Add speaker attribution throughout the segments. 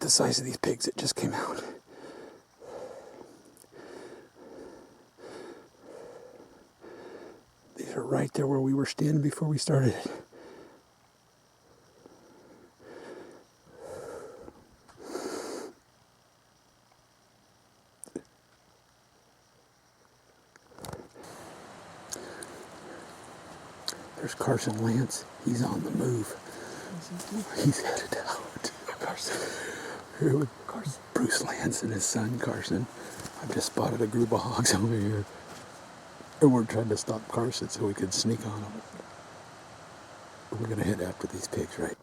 Speaker 1: the size of these pigs that just came out. These are right there where we were standing before we started it. There's Carson Lance. He's on the move. He's headed out. Carson. Bruce Lance and his son Carson. I've just spotted a group of hogs over here. And we're trying to stop Carson so we could sneak on them. We're going to head after these pigs, right?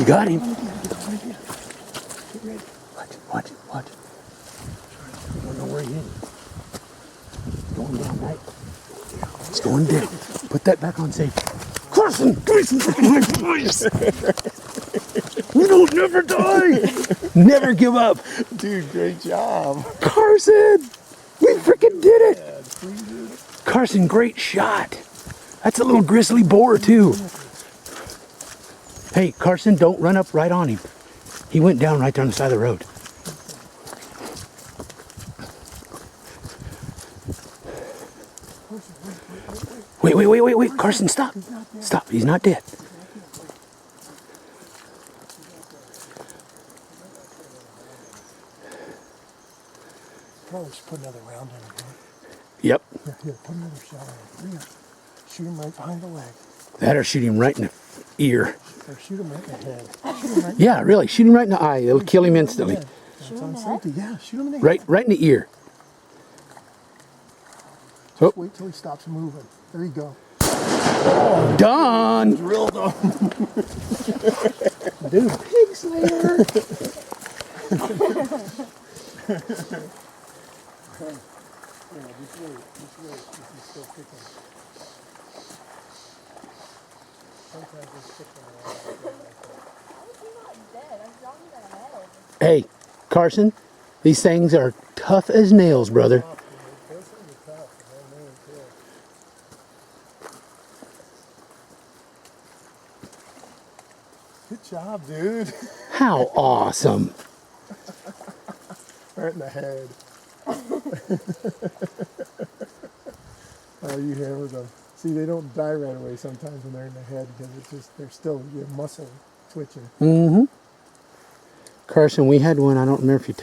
Speaker 1: You got him. Get ready. Watch it. I don't know where he is. Going down, right? It's going down. Put that back on safe. Carson, give me some voice. We don't never die. Never give up.
Speaker 2: Dude, great job.
Speaker 1: Carson, we freaking did it. Carson, great shot. That's a little grizzly boar too. Hey, Carson, don't run up right on him. He went down right there on the side of the road. Wait. Carson, stop. Stop. He's not dead.
Speaker 2: Probably should put another round in him.
Speaker 1: Yep.
Speaker 2: Here, put another shot in him. Shoot him right behind the leg.
Speaker 1: That or shoot him right in the ear.
Speaker 2: Or shoot him right in the head. Shoot him right
Speaker 1: Yeah, really. Shoot him right in the eye. It'll kill him instantly.
Speaker 2: That's on safety. Yeah, shoot him in the head.
Speaker 1: Right in the ear.
Speaker 2: Just wait till he stops moving. There you go.
Speaker 1: Done.
Speaker 2: Drilled him.
Speaker 1: Dude, pig slayer.
Speaker 2: Yeah, just wait. This is still kicking. Sometimes it's kicking around.
Speaker 1: Hey, Carson, these things are tough as nails, brother.
Speaker 2: Those things are tough. They're mean too. Good job, dude.
Speaker 1: How awesome.
Speaker 2: Right in the head. Oh, you hammered them. See, they don't die right away sometimes when they're in the head because it's just, they're still, your muscle twitching.
Speaker 1: Mm-hmm. Carson, we had one, I don't remember if you